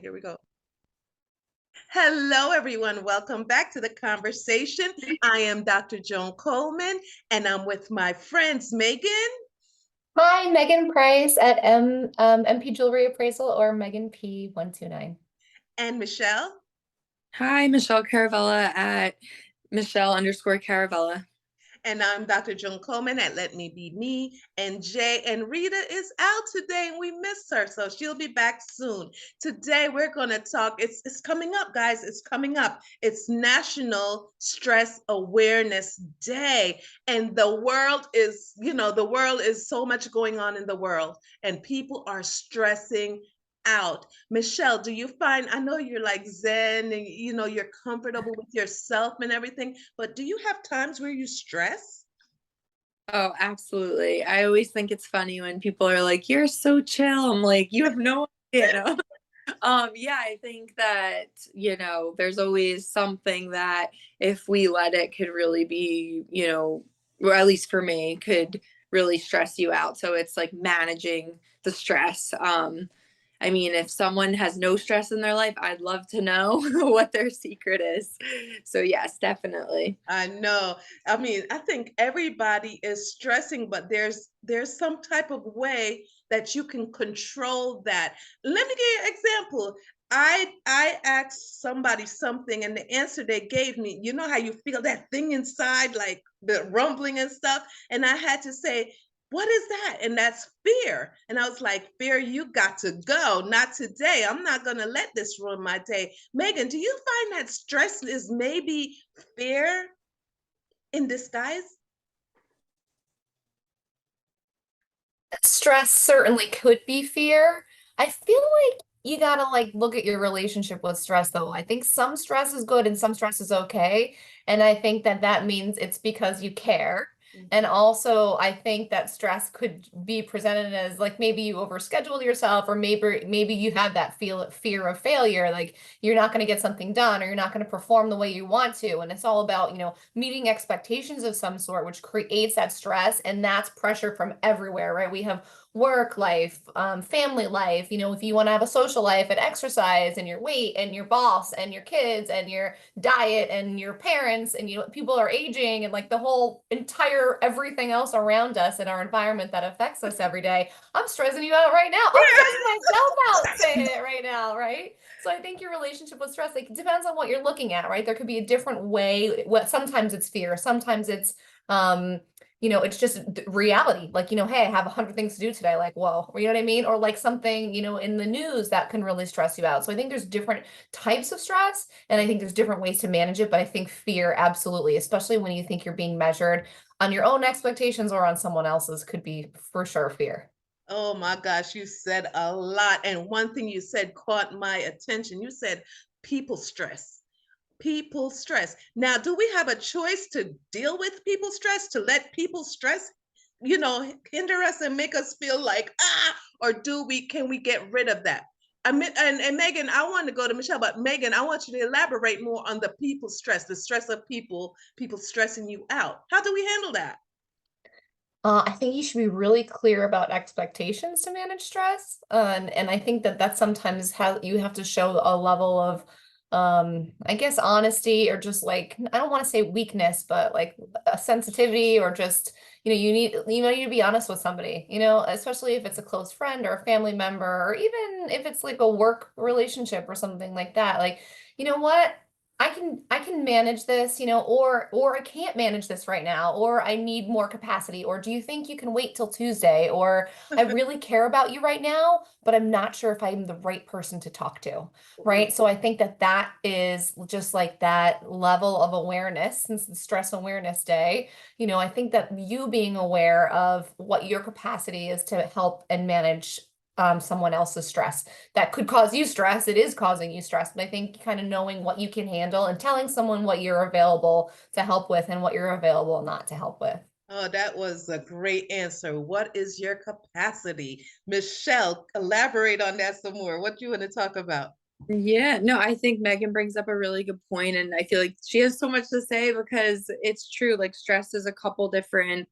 here we go. Hello, everyone. Welcome back to the conversation. I am Dr. Joan Coleman, and I'm with my friends, Megan. Hi, Megan Price at MP Jewelry Appraisal or Megan P129. And Michelle. Hi, Michelle Caravella at Michelle_Caravella. And I'm Dr. Joan Coleman at Let Me Be Me. And Jay and Rita is out today and we miss her. So she'll be back soon. Today we're going to talk. It's coming up, guys. It's coming up. It's National Stress Awareness Day. And the world is, the world is so much going on in the world. And people are stressing out. Michelle, do you find, I know you're like Zen and you're comfortable with yourself and everything, but do you have times where you stress? Oh, absolutely. I always think it's funny when people are like, "You're so chill." I'm like, "You have no idea." Yeah, I think that, there's always something that if we let it could really be, or at least for me, could really stress you out. So it's like managing the stress. I mean, if someone has no stress in their life, I'd love to know what their secret is. So yes, definitely. I know. I mean, I think everybody is stressing, but there's some type of way that you can control that. Let me give you an example. I asked somebody something and the answer they gave me, you know how you feel that thing inside, like the rumbling and stuff. And I had to say, what is that? And that's fear. And I was like, fear, you got to go. Not today. I'm not going to let this ruin my day. Megan, do you find that stress is maybe fear in disguise? Stress certainly could be fear. I feel like you gotta look at your relationship with stress though. I think some stress is good and some stress is okay. And I think that that means it's because you care. And also, I think that stress could be presented as like maybe you overscheduled yourself, or maybe you have that fear of failure, like you're not going to get something done, or you're not going to perform the way you want to. And it's all about, meeting expectations of some sort, which creates that stress, and that's pressure from everywhere, right? We have work life, family life, if you want to have a social life and exercise and your weight and your boss and your kids and your diet and your parents and people are aging and like the whole entire everything else around us in our environment that affects us every day. I'm stressing you out right now. I'm stressing myself out saying it right now, right? So I think your relationship with stress, like, it depends on what you're looking at, right? There could be a different way. What sometimes it's fear, sometimes it's it's just reality. Like, hey, I have 100 things to do today. Like, whoa, you know what I mean? Or like something, in the news that can really stress you out. So I think there's different types of stress, and I think there's different ways to manage it. But I think fear, absolutely, especially when you think you're being measured on your own expectations or on someone else's, could be for sure fear. Oh my gosh, you said a lot. And one thing you said caught my attention. You said people stress. People stress. Now, do we have a choice to deal with people stress, to let people stress, hinder us and make us feel like, or can we get rid of that? I mean, and Megan, I want to go to Michelle, but Megan, I want you to elaborate more on the people stress, the stress of people stressing you out. How do we handle that? I think you should be really clear about expectations to manage stress. And I think that that's sometimes how you have to show a level of, I guess, honesty, or just like, I don't want to say weakness, but like a sensitivity, or just, you need to be honest with somebody, especially if it's a close friend or a family member, or even if it's like a work relationship or something like that. Like, you know what? I can manage this, or I can't manage this right now, or I need more capacity, or do you think you can wait till Tuesday, or I really care about you right now, but I'm not sure if I'm the right person to talk to, right? So I think that that is just like that level of awareness, since the Stress Awareness Day. I think that you being aware of what your capacity is to help and manage someone else's stress that could cause you stress. It is causing you stress, but I think kind of knowing what you can handle and telling someone what you're available to help with and what you're available not to help with. Oh, that was a great answer. What is your capacity? Michelle, elaborate on that some more. What do you want to talk about? Yeah, no, I think Megan brings up a really good point, and I feel like she has so much to say because it's true. Like stress is a couple different,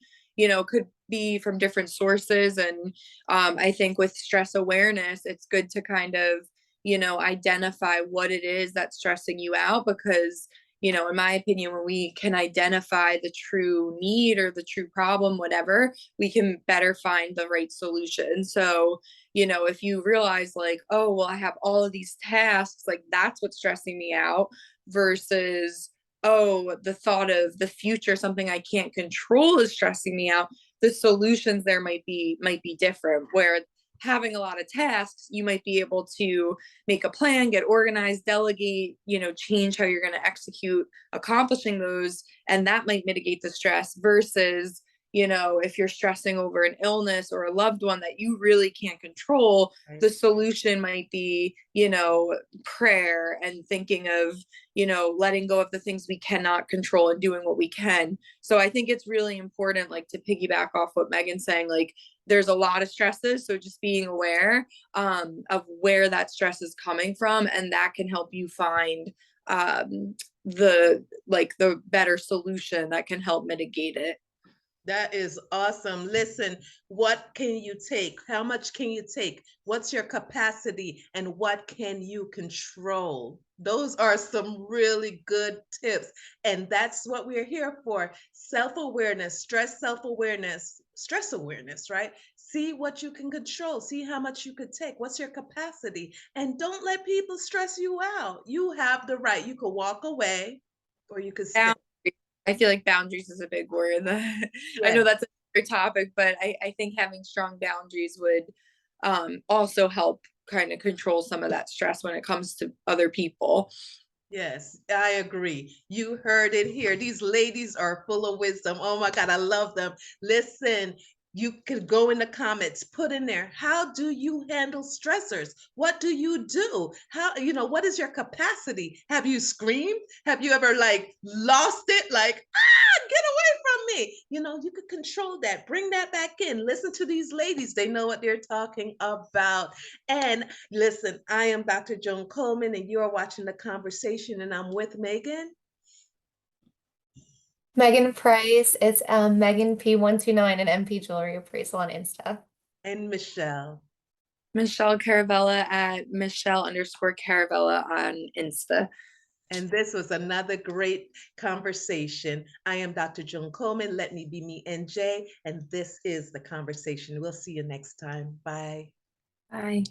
could be from different sources, and I think with stress awareness, it's good to kind of, identify what it is that's stressing you out, because in my opinion, when we can identify the true need or the true problem, whatever, we can better find the right solution. So, if you realize like, oh, well, I have all of these tasks, like that's what's stressing me out, versus, oh, the thought of the future, something I can't control, is stressing me out. The solutions there might be different, where having a lot of tasks, you might be able to make a plan, get organized, delegate, change how you're going to execute accomplishing those. And that might mitigate the stress, versus, if you're stressing over an illness or a loved one that you really can't control, Right. the solution might be, prayer, and thinking of, letting go of the things we cannot control and doing what we can. So I think it's really important, like, to piggyback off what Megan's saying, like, there's a lot of stresses. So just being aware of where that stress is coming from, and that can help you find the better solution that can help mitigate it. That is awesome. Listen, what can you take? How much can you take? What's your capacity and what can you control? Those are some really good tips. And that's what we're here for. Self-awareness, stress awareness, right? See what you can control. See how much you could take. What's your capacity? And don't let people stress you out. You have the right. You could walk away or you could stay. I feel like boundaries is a big word. I know Yes. that's a topic, but I think having strong boundaries would also help kind of control some of that stress when it comes to other people. Yes, I agree. You heard it here. These ladies are full of wisdom. Oh my God, I love them. Listen, you could go in the comments, put in there, how do you handle stressors? What do you do? What is your capacity? Have you screamed? Have you ever like lost it? Like, get away from me. You could control that. Bring that back in. Listen to these ladies. They know what they're talking about. And listen, I am Dr. Joan Coleman, and you are watching The Conversation, and I'm with Megan. Megan Price. It's Megan P129 and MP Jewelry Appraisal on Insta. And Michelle. Michelle Caravella at Michelle_Caravella on Insta. And this was another great conversation. I am Dr. Joan Coleman. Let me be me, NJ. And this is The Conversation. We'll see you next time. Bye. Bye.